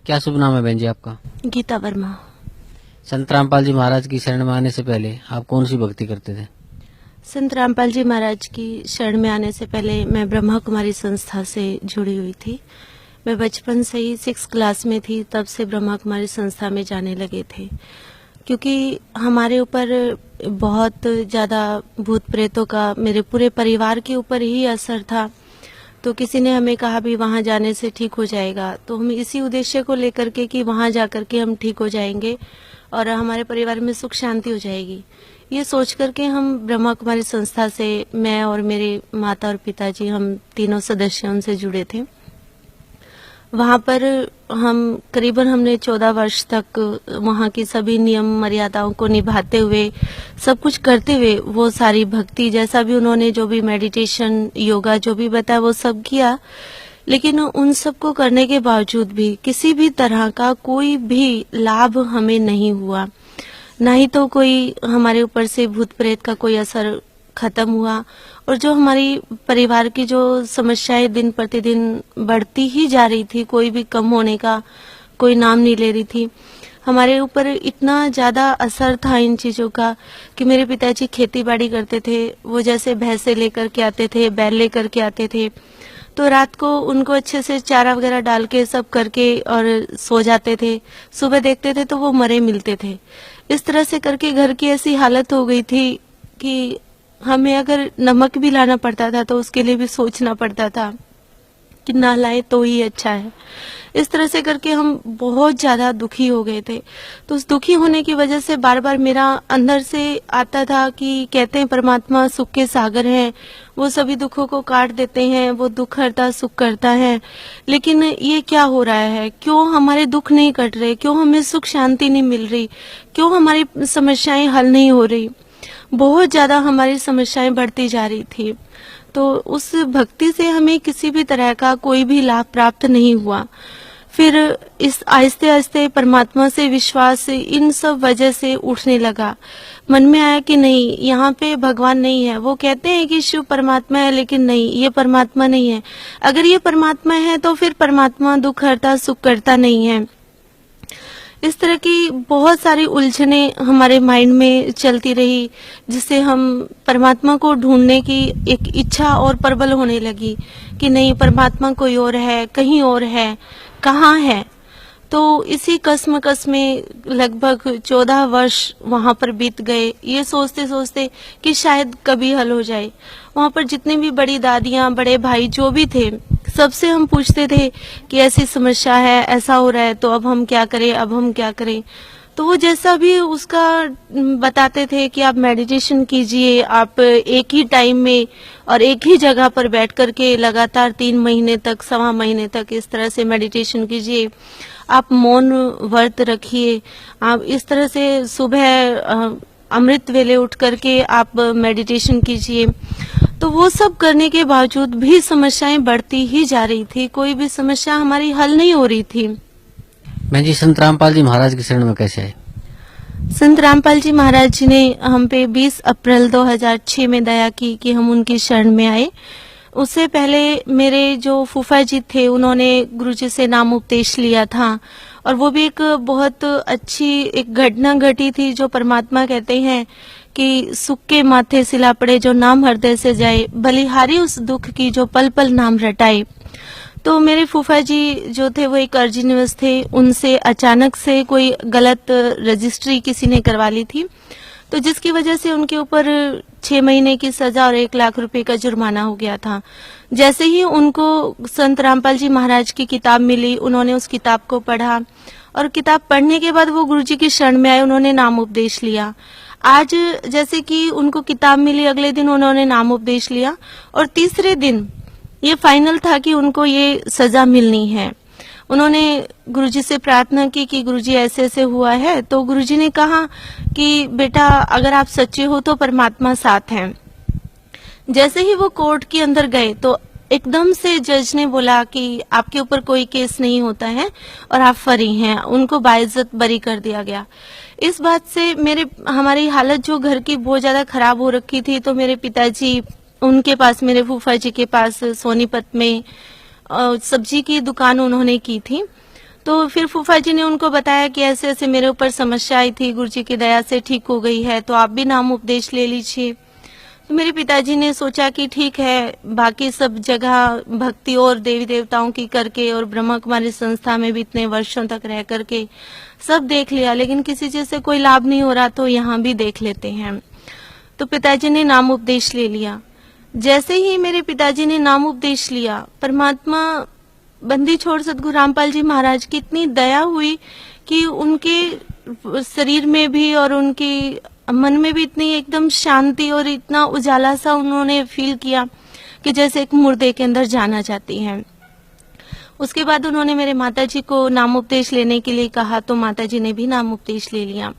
क्या शुभ नाम है बहन जी आपका? गीता वर्मा। संत रामपाल जी महाराज की शरण में आने से पहले आप कौन सी भक्ति करते थे? संत रामपाल जी महाराज की शरण में आने से पहले मैं ब्रह्मा कुमारी संस्था से जुड़ी हुई थी। मैं बचपन से ही 6 क्लास में थी, तब से ब्रह्मा कुमारी संस्था में जाने लगे थे, क्योंकि हमारे ऊपर बहुत ज़्यादा भूत प्रेतों का, मेरे पूरे परिवार के ऊपर ही असर था। तो किसी ने हमें कहा भी वहाँ जाने से ठीक हो जाएगा, तो हम इसी उद्देश्य को लेकर के कि वहाँ जा करके हम ठीक हो जाएंगे और हमारे परिवार में सुख शांति हो जाएगी, ये सोच करके हम ब्रह्मा कुमारी संस्था से, मैं और मेरे माता और पिताजी, हम तीनों सदस्य उनसे जुड़े थे। वहाँ पर हमने 14 वर्ष तक वहाँ की सभी नियम मर्यादाओं को निभाते हुए, सब कुछ करते हुए, वो सारी भक्ति जैसा भी उन्होंने जो भी मेडिटेशन, योगा जो भी बताया वो सब किया। लेकिन उन सब को करने के बावजूद भी किसी भी तरह का कोई भी लाभ हमें नहीं हुआ, ना ही तो कोई हमारे ऊपर से भूत प्रेत का कोई असर खत्म हुआ। और जो हमारी परिवार की जो समस्याएं दिन प्रतिदिन बढ़ती ही जा रही थी, कोई भी कम होने का कोई नाम नहीं ले रही थी। हमारे ऊपर इतना ज्यादा असर था इन चीजों का कि मेरे पिताजी खेती बाड़ी करते थे। वो जैसे भैंसे लेकर के आते थे, बैल लेकर के आते थे, तो रात को उनको अच्छे से चारा वगैरह डाल के सब करके और सो जाते थे। सुबह देखते थे तो वो मरे मिलते थे। इस तरह से करके घर की ऐसी हालत हो गई थी कि हमें अगर नमक भी लाना पड़ता था तो उसके लिए भी सोचना पड़ता था कि ना लाए तो ही अच्छा है। इस तरह से करके हम बहुत ज्यादा दुखी हो गए थे। तो उस दुखी होने की वजह से बार बार मेरा अंदर से आता था कि कहते हैं परमात्मा सुख के सागर हैं, वो सभी दुखों को काट देते हैं, वो दुख हरता सुख करता है। लेकिन ये क्या हो रहा है, क्यों हमारे दुख नहीं कट रहे, क्यों हमें सुख शांति नहीं मिल रही, क्यों हमारी समस्याएं हल नहीं हो रही। बहुत ज्यादा हमारी समस्याएं बढ़ती जा रही थी। तो उस भक्ति से हमें किसी भी तरह का कोई भी लाभ प्राप्त नहीं हुआ। फिर इस आहिस्ते आहिस्ते परमात्मा से विश्वास इन सब वजह से उठने लगा। मन में आया कि नहीं, यहाँ पे भगवान नहीं है। वो कहते हैं कि शिव परमात्मा है, लेकिन नहीं, ये परमात्मा नहीं है। अगर ये परमात्मा है तो फिर परमात्मा दुख हरता सुख करता नहीं है। इस तरह की बहुत सारी उलझने हमारे माइंड में चलती रही, जिससे हम परमात्मा को ढूंढने की एक इच्छा और प्रबल होने लगी कि नहीं, परमात्मा कोई और है, कहीं और है, कहाँ है। तो इसी कसमकस में लगभग 14 वर्ष वहां पर बीत गए, ये सोचते सोचते कि शायद कभी हल हो जाए। वहां पर जितने भी बड़ी दादियां, बड़े भाई जो भी थे, सबसे हम पूछते थे कि ऐसी समस्या है, ऐसा हो रहा है, तो अब हम क्या करें, अब हम क्या करें। तो वो जैसा भी उसका बताते थे कि आप मेडिटेशन कीजिए, आप एक ही टाइम में और एक ही जगह पर बैठ करके लगातार 3 महीने तक, 1.25 महीने तक इस तरह से मेडिटेशन कीजिए, आप मौन व्रत रखिए, आप इस तरह से सुबह अमृत वेले उठ करके आप मेडिटेशन कीजिए। तो वो सब करने के बावजूद भी समस्याएं बढ़ती ही जा रही थी, कोई भी समस्या हमारी हल नहीं हो रही थी। बहन जी, संत रामपाल जी महाराज की शरण में कैसे आए? संत रामपाल जी महाराज जी ने हम पे 20 अप्रैल 2006 में दया की कि हम उनकी शरण में आए। उससे पहले मेरे जो फूफा जी थे, उन्होंने गुरुजी से नाम उपदेश लिया था, और वो भी एक बहुत अच्छी एक घटना घटी थी, जो परमात्मा कहते हैं कि सुख के माथे सिला पड़े जो नाम हृदय से जाए, बलिहारी उस दुख की जो पल पल नाम रटाए। तो मेरे फूफा जी जो थे वो एक अर्जी निवास थे, उनसे अचानक से कोई गलत रजिस्ट्री किसी ने करवा ली थी, तो जिसकी वजह से उनके ऊपर 6 महीने की सजा और 1 लाख रुपए का जुर्माना हो गया था। जैसे ही उनको संत रामपाल जी महाराज की किताब मिली, उन्होंने उस किताब को पढ़ा, और किताब पढ़ने के बाद वो गुरुजी की शरण में आए, उन्होंने नाम उपदेश लिया। आज जैसे कि उनको किताब मिली, अगले दिन उन्होंने नाम उपदेश लिया, और तीसरे दिन ये फाइनल था कि उनको ये सजा मिलनी है। उन्होंने गुरुजी से प्रार्थना की कि गुरुजी ऐसे ऐसे हुआ है। तो गुरुजी ने कहा कि बेटा, अगर आप सच्चे हो तो परमात्मा साथ हैं। जैसे ही वो कोर्ट के अंदर गए तो एकदम से जज ने बोला कि आपके ऊपर कोई केस नहीं होता है और आप फरी हैं। उनको बाइज्जत बरी कर दिया गया। इस बात से हमारी हालत जो घर की बहुत ज्यादा खराब हो रखी थी, तो मेरे पिताजी, उनके पास, मेरे फूफा जी के पास सोनीपत में सब्जी की दुकान उन्होंने की थी, तो फिर फूफा जी ने उनको बताया कि ऐसे ऐसे मेरे ऊपर समस्या आई थी, गुरुजी की दया से ठीक हो गई है, तो आप भी नाम उपदेश ले लीजिए। तो मेरे पिताजी ने सोचा कि ठीक है, बाकी सब जगह भक्ति और देवी देवताओं की करके और ब्रह्मा कुमारी संस्था में भी इतने वर्षों तक रह करके सब देख लिया, लेकिन किसी चीज से कोई लाभ नहीं हो रहा, तो यहाँ भी देख लेते हैं। तो पिताजी ने नाम उपदेश ले लिया। जैसे ही मेरे पिताजी ने नाम उपदेश लिया, परमात्मा बंदी छोड़ सदगुरु रामपाल जी महाराज की इतनी दया हुई कि उनके शरीर में भी और उनकी मन में भी इतनी एकदम शांति और इतना उजाला सा उन्होंने फील किया कि जैसे एक मुर्दे के अंदर जाना चाहती हैं। उसके बाद उन्होंने मेरे माताजी को नाम उपदेश लेने के लिए कहा, तो माताजी ने भी नाम उपदेश ले लिया।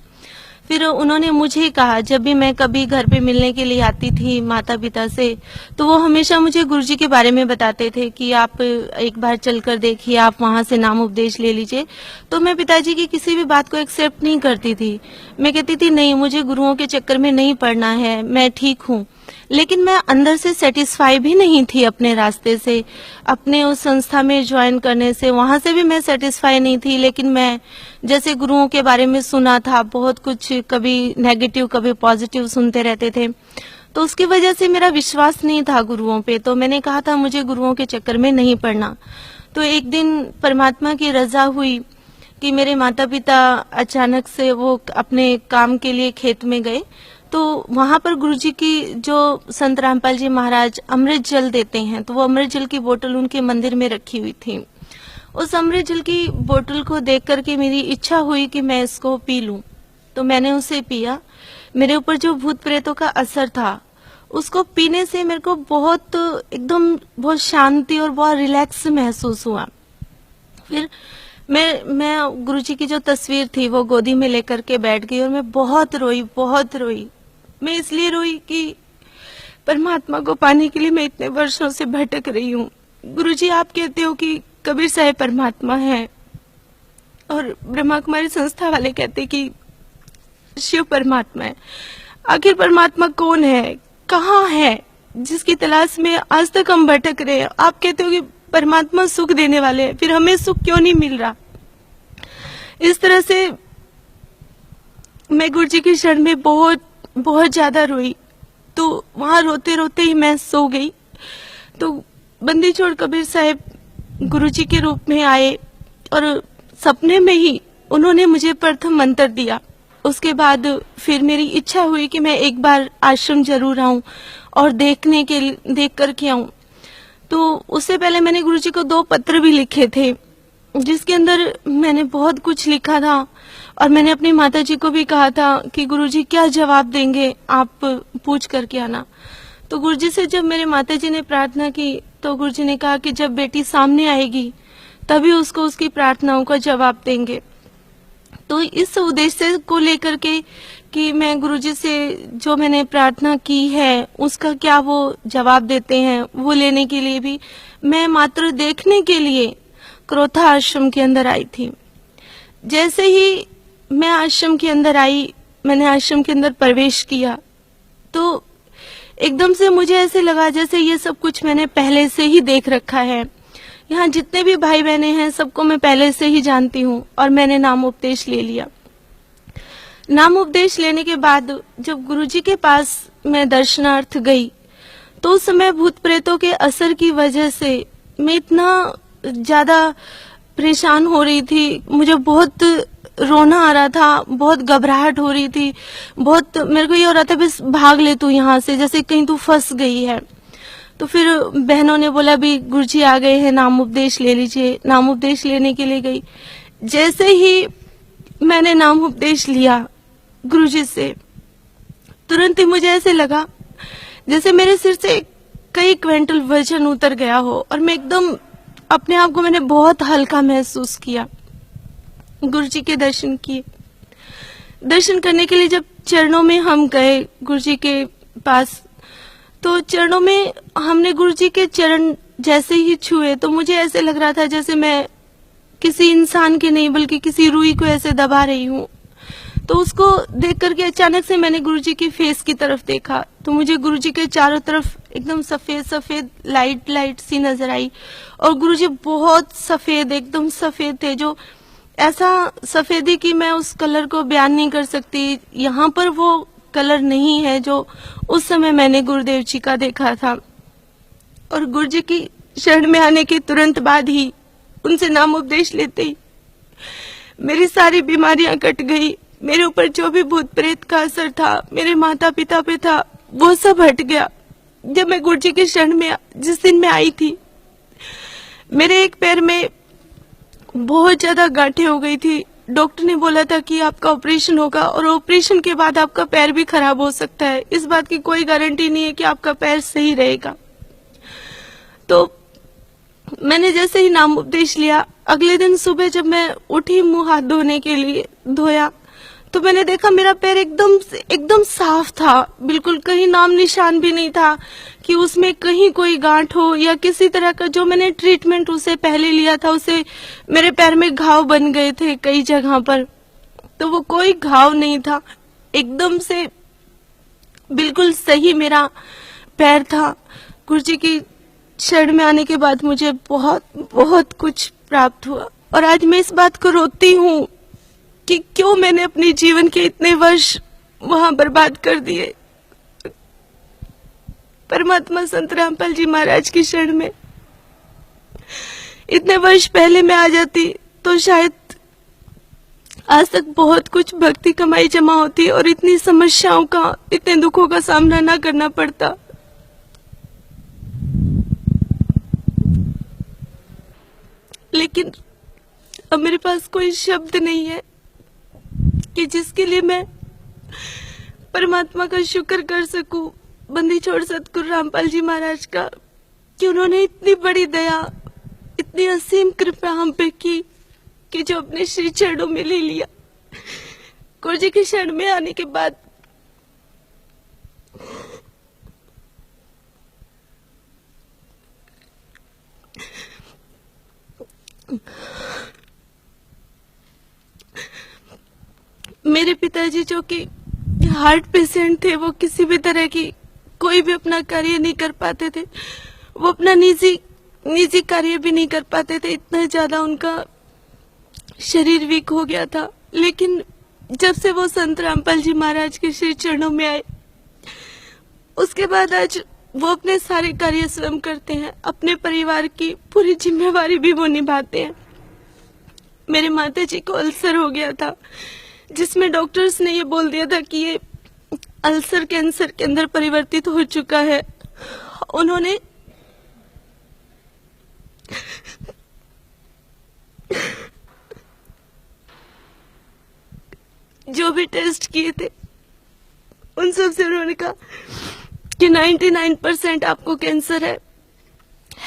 फिर उन्होंने मुझे कहा, जब भी मैं कभी घर पे मिलने के लिए आती थी माता पिता से, तो वो हमेशा मुझे गुरुजी के बारे में बताते थे कि आप एक बार चलकर देखिए, आप वहां से नाम उपदेश ले लीजिए। तो मैं पिताजी की किसी भी बात को एक्सेप्ट नहीं करती थी। मैं कहती थी नहीं, मुझे गुरुओं के चक्कर में नहीं पड़ना है, मैं ठीक हूँ। लेकिन मैं अंदर से सेटिस्फाई भी नहीं थी अपने रास्ते से, अपने उस संस्था में ज्वाइन करने से, वहां से भी मैं सेटिस्फाई नहीं थी। लेकिन मैं जैसे गुरुओं के बारे में सुना था, बहुत कुछ, कभी नेगेटिव कभी पॉजिटिव सुनते रहते थे, तो उसकी वजह से मेरा विश्वास नहीं था गुरुओं पे। तो मैंने कहा था मुझे गुरुओं के चक्कर में नहीं पड़ना। तो एक दिन परमात्मा की रजा हुई कि मेरे माता पिता अचानक से वो अपने काम के लिए खेत में गए, तो वहां पर गुरुजी की जो संत रामपाल जी महाराज अमृत जल देते हैं, तो वो अमृत जल की बोतल उनके मंदिर में रखी हुई थी। उस अमृत जल की बोतल को देख करके मेरी इच्छा हुई कि मैं इसको पी लूं, तो मैंने उसे पिया। मेरे ऊपर जो भूत प्रेतों का असर था, उसको पीने से मेरे को बहुत एकदम बहुत शांति और बहुत रिलैक्स महसूस हुआ। फिर मैं गुरुजी की जो तस्वीर थी वो गोदी में लेकर के बैठ गई और मैं बहुत रोई। मैं इसलिए रोई कि परमात्मा को पाने के लिए मैं इतने वर्षों से भटक रही हूँ। गुरुजी, आप कहते हो कि कबीर साहब परमात्मा है, और ब्रह्मा कुमारी संस्था वाले कहते कि शिव परमात्मा है। आखिर परमात्मा कौन है, कहाँ है, जिसकी तलाश में आज तक हम भटक रहे हैं? आप कहते हो कि परमात्मा सुख देने वाले हैं, फिर हमें सुख क्यों नहीं मिल रहा? इस तरह से मैं गुरुजी की शरण में बहुत ज्यादा रोई। तो वहां रोते रोते ही मैं सो गई। तो बंदी छोड़ कबीर साहब गुरुजी के रूप में आए और सपने में ही उन्होंने मुझे प्रथम मंत्र दिया। उसके बाद फिर मेरी इच्छा हुई कि मैं एक बार आश्रम जरूर आऊं और देख करके आऊं। तो उससे पहले मैंने गुरुजी को 2 पत्र भी लिखे थे, जिसके अंदर मैंने बहुत कुछ लिखा था, और मैंने अपनी माताजी को भी कहा था कि गुरुजी क्या जवाब देंगे, आप पूछ करके आना। तो गुरुजी से जब मेरे माताजी ने प्रार्थना की, तो गुरुजी ने कहा कि जब बेटी सामने आएगी तभी उसको उसकी प्रार्थनाओं का जवाब देंगे। तो इस उद्देश्य को लेकर के कि मैं गुरुजी से जो मैंने प्रार्थना की है उसका क्या वो जवाब देते हैं, वो लेने के लिए भी मैं मात्र देखने के लिए क्रोथा आश्रम के अंदर आई थी। जैसे ही मैं आश्रम के अंदर आई, मैंने आश्रम के अंदर प्रवेश किया, तो एकदम से मुझे ऐसे लगा जैसे ये सब कुछ मैंने पहले से ही देख रखा है। यहाँ जितने भी भाई बहने हैं सबको मैं पहले से ही जानती हूँ, और मैंने नाम उपदेश ले लिया। नाम उपदेश लेने के बाद जब गुरुजी के पास मैं दर्शनार्थ गई, तो उस समय भूत प्रेतों के असर की वजह से मैं इतना ज्यादा परेशान हो रही थी, मुझे बहुत रोना आ रहा था, बहुत घबराहट हो रही थी, बहुत मेरे को ये हो रहा था बस भाग ले तू यहाँ से, जैसे कहीं तू फंस गई है। तो फिर बहनों ने बोला भी गुरुजी आ गए हैं, नाम उपदेश ले लीजिए। नाम उपदेश लेने के लिए गई। जैसे ही मैंने नाम उपदेश लिया गुरुजी से, तुरंत ही मुझे ऐसे लगा जैसे मेरे सिर से कई क्विंटल वजन उतर गया हो, और मैं एकदम अपने आप को मैंने बहुत हल्का महसूस किया। गुरुजी के दर्शन किए। दर्शन करने के लिए जब चरणों में हम गए गुरुजी के पास, तो चरणों में हमने गुरुजी के चरण जैसे ही छुए, तो मुझे ऐसे लग रहा था जैसे मैं किसी इंसान के नहीं बल्कि किसी रूई को ऐसे दबा रही हूँ। तो उसको देख करके अचानक से मैंने गुरुजी की फेस की तरफ देखा, तो मुझे गुरुजी के चारों तरफ एकदम सफेद सफेद लाइट सी नजर आई, और गुरुजी बहुत सफेद, एकदम सफेद थे, जो ऐसा सफेदी कि मैं उस कलर को बयान नहीं कर सकती। यहाँ पर वो कलर नहीं है जो उस समय मैंने गुरुदेव जी का देखा था। और गुरु जी की शरण में आने के तुरंत बाद ही, उनसे नाम उपदेश लेते ही मेरी सारी बीमारियां कट गई। मेरे ऊपर जो भी भूत प्रेत का असर था, मेरे माता पिता पे था, वो सब हट गया। जब मैं गुरु जी की शरण में जिस दिन मैं आई थी, मेरे एक पैर में बहुत ज्यादा गांठें हो गई थी। डॉक्टर ने बोला था कि आपका ऑपरेशन होगा और ऑपरेशन के बाद आपका पैर भी खराब हो सकता है। इस बात की कोई गारंटी नहीं है कि आपका पैर सही रहेगा। तो मैंने जैसे ही नाम उपदेश लिया, अगले दिन सुबह जब मैं उठी मुंह हाथ धोने के लिए धोया, तो मैंने देखा मेरा पैर एकदम साफ था। बिल्कुल कहीं नाम निशान भी नहीं था कि उसमें कहीं कोई गांठ हो या किसी तरह का जो मैंने ट्रीटमेंट उसे पहले लिया था, उसे मेरे पैर में घाव बन गए थे कई जगह पर। तो वो कोई घाव नहीं था, एकदम से बिल्कुल सही मेरा पैर था। गुरुजी की शरण में आने के बाद मुझे बहुत बहुत कुछ प्राप्त हुआ। और आज मैं इस बात को रोती हूँ कि क्यों मैंने अपने जीवन के इतने वर्ष वहां बर्बाद कर दिए। परमात्मा संत रामपाल जी महाराज की शरण में इतने वर्ष पहले मैं आ जाती तो शायद आज तक बहुत कुछ भक्ति कमाई जमा होती और इतनी समस्याओं का, इतने दुखों का सामना ना करना पड़ता। लेकिन अब मेरे पास कोई शब्द नहीं है कि जिसके लिए मैं परमात्मा का शुक्र कर सकूं, बंदी छोड़ सतगुरु रामपाल जी महाराज का, कि उन्होंने इतनी बड़ी दया, इतनी असीम कृपा हम पे की कि जो अपने श्री चरणों में ले लिया। गुरु जी की शरण में आने के बाद मेरे पिताजी जो कि हार्ट पेशेंट थे, वो किसी भी तरह की कोई भी अपना कार्य नहीं कर पाते थे। वो अपना निजी कार्य भी नहीं कर पाते थे, इतना ज्यादा उनका शरीर वीक हो गया था। लेकिन जब से वो संत रामपाल जी महाराज के श्री चरणों में आए, उसके बाद आज वो अपने सारे कार्य स्वयं करते हैं। अपने परिवार की पूरी जिम्मेवारी भी वो निभाते हैं। मेरे माता जी को अल्सर हो गया था, जिसमें डॉक्टर्स ने ये बोल दिया था कि ये अल्सर कैंसर के अंदर परिवर्तित हो चुका है। उन्होंने जो भी टेस्ट किए थे उन सब से उन्होंने कहा कि 99% आपको कैंसर है।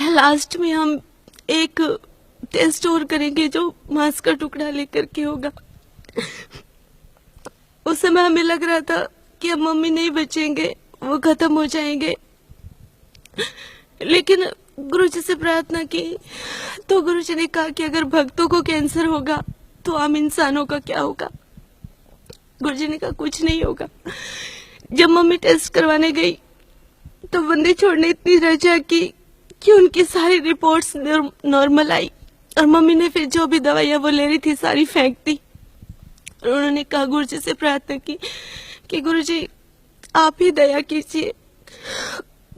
लास्ट में हम एक टेस्ट और करेंगे जो मांस का टुकड़ा लेकर के होगा। उस समय हमें लग रहा था कि अब मम्मी नहीं बचेंगे, वो खत्म हो जाएंगे। लेकिन गुरुजी से प्रार्थना की तो गुरुजी ने कहा कि अगर भक्तों को कैंसर होगा तो आम इंसानों का क्या होगा। गुरुजी ने कहा कुछ नहीं होगा। जब मम्मी टेस्ट करवाने गई तो बंदी छोड़ ने इतनी रजा की कि उनकी सारी रिपोर्ट्स नॉर्मल आई और मम्मी ने फिर जो भी दवाइयां वो ले रही थी सारी फेंक दी। और उन्होंने कहा, गुरुजी से प्रार्थना की कि गुरुजी आप ही दया कीजिए।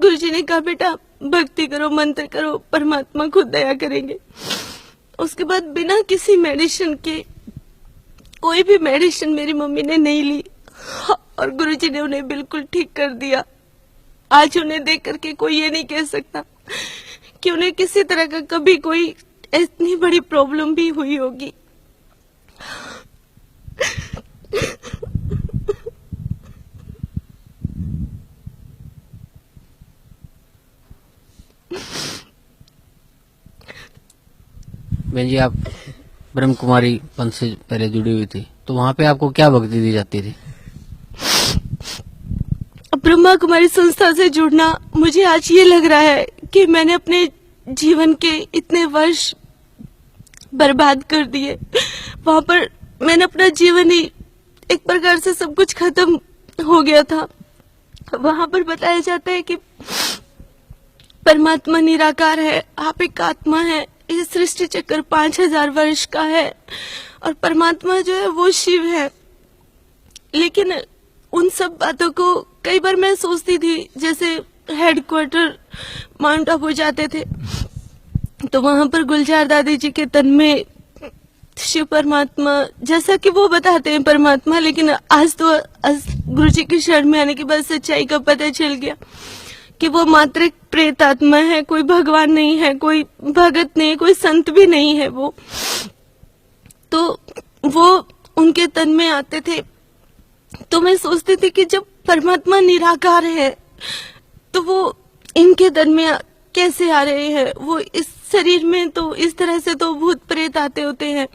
गुरुजी ने कहा बेटा भक्ति करो, मंत्र करो, परमात्मा खुद दया करेंगे। उसके बाद बिना किसी मेडिसिन के, कोई भी मेडिसिन मेरी मम्मी ने नहीं ली और गुरुजी ने उन्हें बिल्कुल ठीक कर दिया। आज उन्हें देख करके कोई ये नहीं कह सकता कि उन्हें किसी तरह का कभी कोई इतनी बड़ी प्रॉब्लम भी हुई होगी। बहन जी, आप ब्रह्म कुमारी पंथ से पहले जुड़ी हुई थी, तो वहाँ पे आपको क्या भक्ति दी जाती थी? ब्रह्मा कुमारी संस्था से जुड़ना, मुझे आज ये लग रहा है कि मैंने अपने जीवन के इतने वर्ष बर्बाद कर दिए। वहां पर मैंने अपना जीवन ही एक प्रकार से सब कुछ खत्म हो गया था। वहां पर बताया जाता है कि परमात्मा निराकार है, आप एक आत्मा है। ये सृष्टि चक्र 5000 वर्ष का है और परमात्मा जो है वो शिव है। लेकिन उन सब बातों को कई बार मैं सोचती थी, जैसे हेडक्वार्टर माउंट आबू जाते थे तो वहां पर गुलजार दादी जी के तन में शिव परमात्मा, जैसा कि वो बताते हैं परमात्मा, लेकिन आज गुरु जी की शरण में आने के बाद सच्चाई का पता चल गया कि वो मात्र एक प्रेत आत्मा है, कोई भगवान नहीं है, कोई भगत नहीं है, कोई संत भी नहीं है। वो उनके तन में आते थे तो मैं सोचती थी कि जब परमात्मा निराकार है तो वो इनके तन में कैसे आ रहे हैं। वो इस शरीर में तो इस तरह से तो भूत प्रेत आते होते हैं,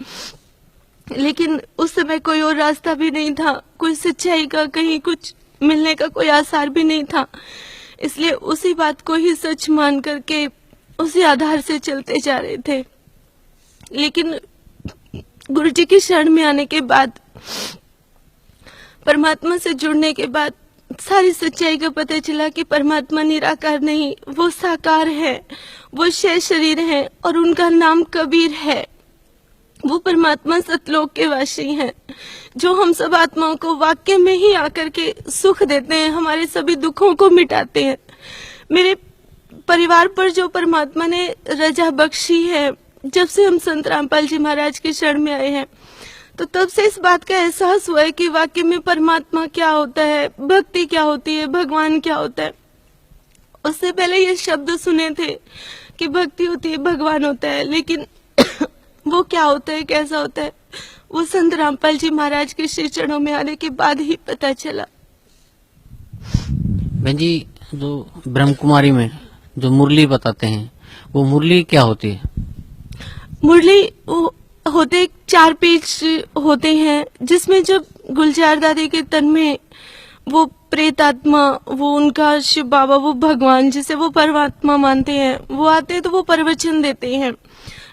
लेकिन उस समय कोई और रास्ता भी नहीं था, कोई सच्चाई का कहीं कुछ मिलने का कोई आसार भी नहीं था। इसलिए उसी बात को ही सच मान करके उसी आधार से चलते जा रहे थे। लेकिन गुरु जी की शरण में आने के बाद, परमात्मा से जुड़ने के बाद सारी सच्चाई का पता चला कि परमात्मा निराकार नहीं, वो साकार है, वो शेष शरीर है और उनका नाम कबीर है। वो परमात्मा सतलोक के वासी हैं, जो हम सब आत्माओं को वाक्य में ही आकर के सुख देते हैं, हमारे सभी दुखों को मिटाते हैं। मेरे परिवार पर जो परमात्मा ने रजा बख्शी है, जब से हम संत रामपाल जी महाराज की शरण में आए हैं, तो तब से इस बात का एहसास हुआ है कि वाकई में परमात्मा क्या होता है, भक्ति क्या होती है, भगवान क्या होता है। उससे पहले ये शब्द सुने थे कि भक्ति होती है, भगवान होता है, लेकिन वो क्या होता है, कैसा होता है, वो संत रामपाल जी महाराज के श्री चरणों में आने के बाद ही पता चला। बहन जी, जो ब्रह्म कुमारी में जो मुरली बताते हैं, वो मुरली क्या होती है? मुरली वो होते 4 पेज होते हैं, जिसमें जब गुलजार दादी के तन में वो प्रेत आत्मा, वो उनका शिव बाबा, वो भगवान जिसे वो परमात्मा मानते हैं, वो आते हैं तो वो प्रवचन देते हैं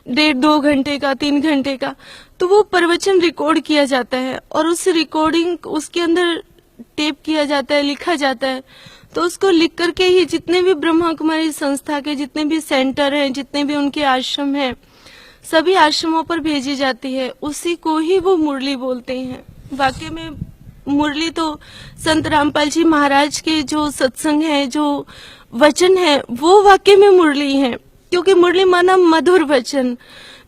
1.5-2 घंटे का, 3 घंटे का। तो वो प्रवचन रिकॉर्ड किया जाता है और उस रिकॉर्डिंग उसके अंदर टेप किया जाता है, लिखा जाता है। तो उसको लिख करके ही जितने भी ब्रह्मा कुमारी संस्था के जितने भी सेंटर हैं, जितने भी उनके आश्रम हैं, सभी आश्रमों पर भेजी जाती है। उसी को ही वो मुरली बोलते हैं। वाकई में मुरली तो संत रामपाल जी महाराज के जो सत्संग है, जो वचन है, वो वाकई में मुरली है। क्योंकि मुरली माना मधुर वचन,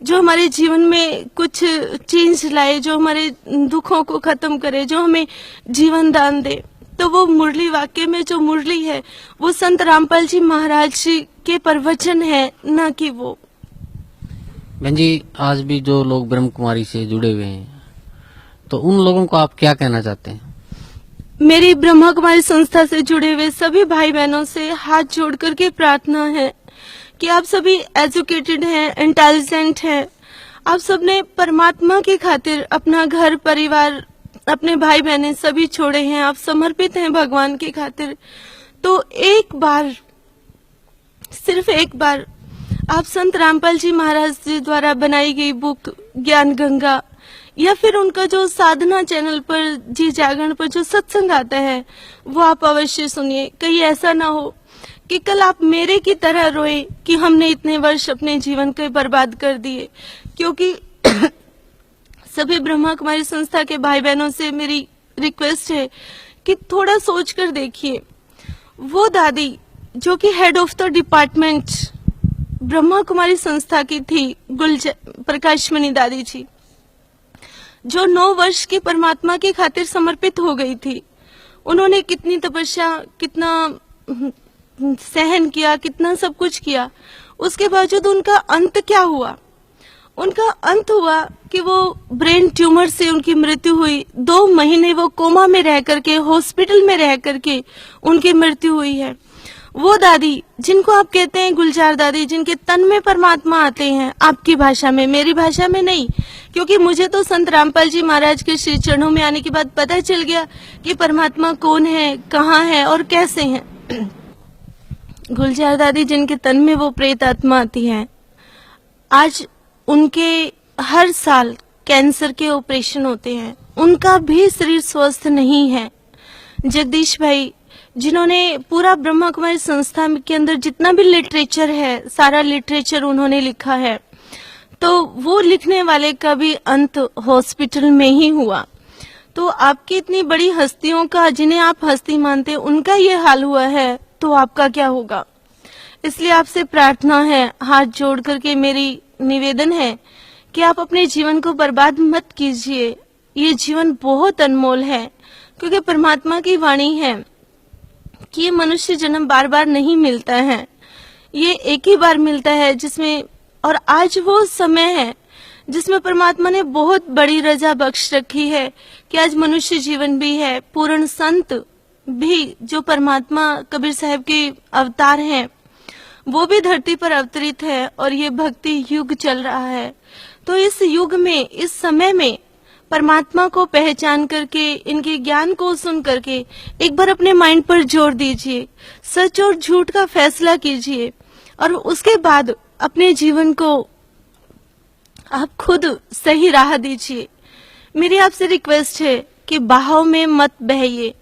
जो हमारे जीवन में कुछ चेंज लाए, जो हमारे दुखों को खत्म करे, जो हमें जीवन दान दे। तो वो मुरली वाकई में जो मुरली है, वो संत रामपाल जी महाराज के प्रवचन है, न कि वो। बहन जी, आज भी जो लोग ब्रह्म कुमारी से जुड़े हुए हैं, तो उन लोगों को आप क्या कहना चाहते हैं? मेरी ब्रह्मा कुमारी संस्था से जुड़े हुए सभी भाई बहनों से हाथ जोड़ करके प्रार्थना है कि आप सभी एजुकेटेड हैं, इंटेलिजेंट हैं, आप सबने परमात्मा की खातिर अपना घर परिवार, अपने भाई बहनें सभी छोड़े हैं, आप समर्पित हैं भगवान की खातिर। तो एक बार, सिर्फ एक बार आप संत रामपाल जी महाराज जी द्वारा बनाई गई बुक ज्ञान गंगा, या फिर उनका जो साधना चैनल पर जी जागरण पर जो सत्संग आता है, वो आप अवश्य सुनिए। कहीं ऐसा ना हो कि कल आप मेरे की तरह रोए कि हमने इतने वर्ष अपने जीवन के बर्बाद कर दिए। क्योंकि सभी ब्रह्मा कुमारी संस्था के भाई बहनों से मेरी रिक्वेस्ट है कि थोड़ा सोच कर देखिए, वो दादी जो कि head of the department Brahma Kumari संस्था की थी, प्रकाशमणि दादी जी, जो 9 वर्ष की परमात्मा की खातिर समर्पित हो गई थी। उन्होंने कितनी तपस्या, कितना सहन किया, कितना सब कुछ किया, उसके बावजूद उनका अंत क्या हुआ? उनका अंत हुआ कि वो ब्रेन ट्यूमर से उनकी मृत्यु हुई। 2 महीने वो कोमा में रह करके, हॉस्पिटल में रह करके उनकी मृत्यु हुई है। वो दादी जिनको आप कहते हैं गुलजार दादी, जिनके तन में परमात्मा आते हैं, आपकी भाषा में, मेरी भाषा में नहीं, क्योंकि मुझे तो संत रामपाल जी महाराज के श्री चरणों में आने के बाद पता चल गया कि परमात्मा कौन है, कहाँ है और कैसे है। गुलजार दादी जिनके तन में वो प्रेत आत्मा आती है, आज उनके हर साल कैंसर के ऑपरेशन होते हैं, उनका भी शरीर स्वस्थ नहीं है। जगदीश भाई जिन्होंने पूरा ब्रह्मा कुमारी संस्था के अंदर जितना भी लिटरेचर है, सारा लिटरेचर उन्होंने लिखा है। तो वो लिखने वाले का भी अंत हॉस्पिटल में ही हुआ। तो आपकी इतनी बड़ी हस्तियों का, जिन्हें आप हस्ती मानते हैं, उनका ये हाल हुआ है तो आपका क्या होगा। इसलिए आपसे प्रार्थना है, हाथ जोड़ करके मेरी निवेदन है कि आप अपने जीवन को बर्बाद मत कीजिए। ये जीवन बहुत अनमोल है, क्योंकि परमात्मा की वाणी है कि ये मनुष्य जन्म बार बार नहीं मिलता है, ये एक ही बार मिलता है, जिसमें, और आज वो समय है जिसमें परमात्मा ने बहुत बड़ी रजा बख्श रखी है कि आज मनुष्य जीवन भी है, पूर्ण संत भी जो परमात्मा कबीर साहब के अवतार हैं वो भी धरती पर अवतरित है, और ये भक्ति युग चल रहा है। तो इस युग में, इस समय में परमात्मा को पहचान करके, इनके ज्ञान को सुन करके एक बार अपने माइंड पर जोर दीजिए, सच और झूठ का फैसला कीजिए, और उसके बाद अपने जीवन को आप खुद सही राह दीजिए। मेरी आपसे रिक्वेस्ट है कि बहाव में मत बहिए।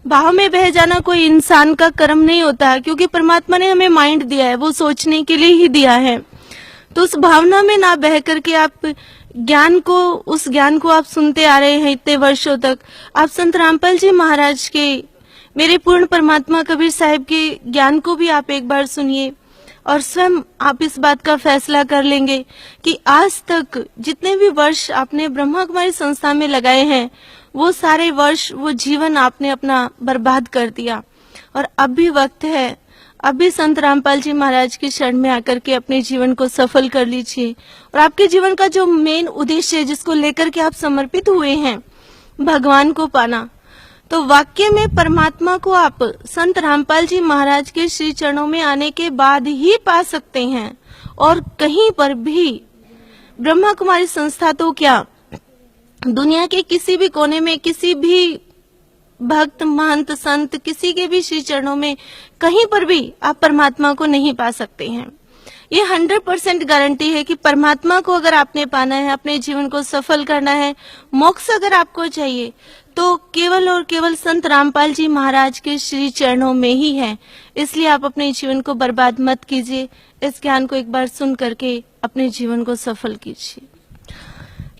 बहाव में बह जाना कोई इंसान का कर्म नहीं होता, क्योंकि परमात्मा ने हमें माइंड दिया है, वो सोचने के लिए ही दिया है। तो उस भावना में ना बह करके आप ज्ञान को, उस ज्ञान को आप सुनते आ रहे हैं इतने वर्षों तक। आप संत रामपाल जी महाराज के, मेरे पूर्ण परमात्मा कबीर साहिब के ज्ञान को भी आप एक बार सुनिए, और स्वयं आप इस बात का फैसला कर लेंगे कि आज तक जितने भी वर्ष आपने ब्रह्मा कुमारी संस्था में लगाए हैं, वो सारे वर्ष, वो जीवन आपने अपना बर्बाद कर दिया। और अब भी वक्त है, अब भी संत रामपाल जी महाराज की शरण में आकर के अपने जीवन को सफल कर लीजिए। और आपके जीवन का जो मेन उद्देश्य है, जिसको लेकर के आप समर्पित हुए हैं, भगवान को पाना, तो वाक्य में परमात्मा को आप संत रामपाल जी महाराज के श्री चरणों में आने के बाद ही पा सकते हैं, और कहीं पर भी। ब्रह्मा कुमारी संस्था तो क्या, दुनिया के किसी भी कोने में, किसी भी भक्त, महंत, संत, किसी के भी श्री चरणों में कहीं पर भी आप परमात्मा को नहीं पा सकते हैं। ये 100% गारंटी है कि परमात्मा को अगर आपने पाना है, अपने जीवन को सफल करना है, मोक्ष अगर आपको चाहिए, तो केवल और केवल संत रामपाल जी महाराज के श्री चरणों में ही है। इसलिए आप अपने जीवन को बर्बाद मत कीजिए। इस ज्ञान को एक बार सुन करके अपने जीवन को सफल कीजिए,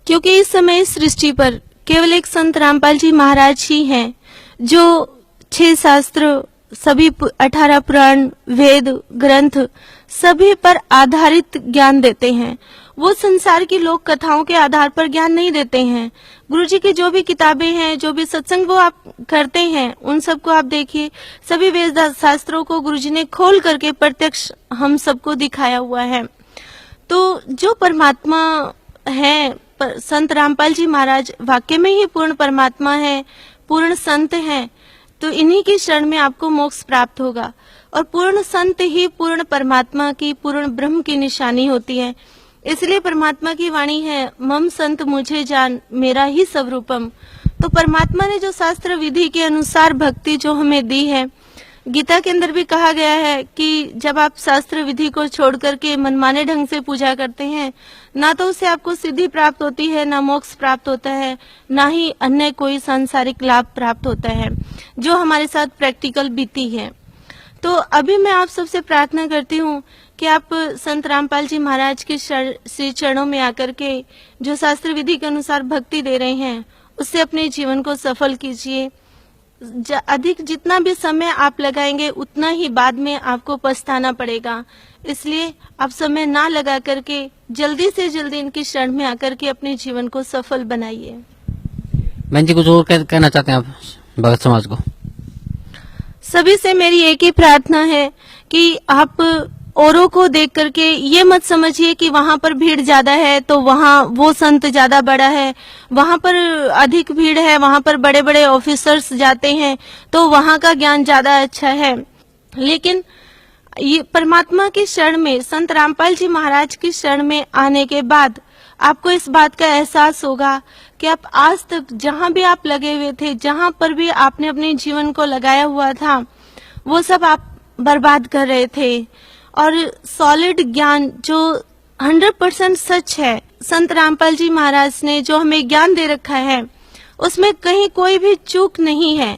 क्योंकि इस समय इस सृष्टि पर केवल एक संत रामपाल जी महाराज ही हैं जो 6 शास्त्र, सभी 18 पुराण, वेद, ग्रंथ, सभी पर आधारित ज्ञान देते हैं। वो संसार की लोक कथाओं के आधार पर ज्ञान नहीं देते हैं। गुरुजी की जो भी किताबें हैं, जो भी सत्संग वो आप करते हैं, उन सबको आप देखिए, सभी वेद शास्त्रों को गुरुजी ने खोल करके प्रत्यक्ष हम सबको दिखाया हुआ है। तो जो परमात्मा है, संत रामपाल जी महाराज वाक्य में ही पूर्ण परमात्मा है, पूर्ण संत हैं, तो इन्हीं की शरण में आपको मोक्ष प्राप्त होगा। और पूर्ण संत ही पूर्ण परमात्मा की, पूर्ण ब्रह्म की निशानी होती है। इसलिए परमात्मा की वाणी है, मम संत मुझे जान, मेरा ही स्वरूपम। तो परमात्मा ने जो शास्त्र विधि के अनुसार भक्ति जो हमें दी है, गीता के अंदर भी कहा गया है कि जब आप शास्त्र विधि को छोड़ करके मनमाने ढंग से पूजा करते हैं, ना तो उससे आपको सिद्धि प्राप्त होती है, ना मोक्ष प्राप्त होता है, ना ही अन्य कोई सांसारिक लाभ प्राप्त होता है, जो हमारे साथ प्रैक्टिकल बीती है। तो अभी मैं आप सबसे प्रार्थना करती हूँ कि आप संत रामपाल जी महाराज के श्री चरणों में आकर के जो शास्त्र विधि के अनुसार भक्ति दे रहे हैं, उससे अपने जीवन को सफल कीजिए। अधिक जितना भी समय आप लगाएंगे, उतना ही बाद में आपको पछताना पड़ेगा। इसलिए आप समय ना लगा करके जल्दी से जल्दी इनकी शरण में आकर के अपने जीवन को सफल बनाइए। बहन जी, कुछ और कहना चाहते हैं आप भगत समाज को? सभी से मेरी एक ही प्रार्थना है कि आप औरों को देख करके ये मत समझिए कि वहां पर भीड़ ज्यादा है तो वहां वो संत ज्यादा बड़ा है, वहां पर अधिक भीड़ है, वहां पर बड़े बड़े ऑफिसर्स जाते हैं तो वहां का ज्ञान ज्यादा अच्छा है। लेकिन ये परमात्मा की शरण में, संत रामपाल जी महाराज की शरण में आने के बाद आपको इस बात का एहसास होगा कि आप आज तक जहां भी आप लगे हुए थे, जहां पर भी आपने अपने जीवन को लगाया हुआ था, वो सब आप बर्बाद कर रहे थे। और सॉलिड ज्ञान जो 100% सच है, संत रामपाल जी महाराज ने जो हमें ज्ञान दे रखा है, उसमें कहीं कोई भी चूक नहीं है,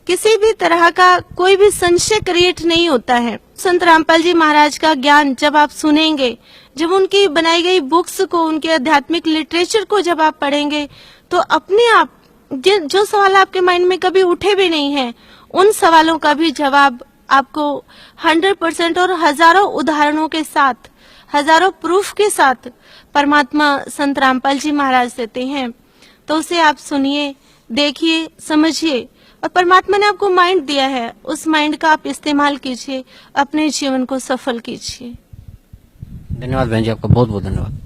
किसी भी तरह का कोई भी संशय क्रिएट नहीं होता है। संत रामपाल जी महाराज का ज्ञान जब आप सुनेंगे, जब उनकी बनाई गई बुक्स को, उनके आध्यात्मिक लिटरेचर को जब आप पढ़ेंगे तो अपने आप जो सवाल आपके माइंड में कभी उठे भी नहीं है, उन सवालों का भी जवाब आपको 100% और हजारों उदाहरणों के साथ, हजारों प्रूफ के साथ परमात्मा संत रामपाल जी महाराज देते हैं। तो उसे आप सुनिए, देखिए, समझिए, और परमात्मा ने आपको माइंड दिया है, उस माइंड का आप इस्तेमाल कीजिए, अपने जीवन को सफल कीजिए। धन्यवाद बहन जी, आपका बहुत बहुत धन्यवाद।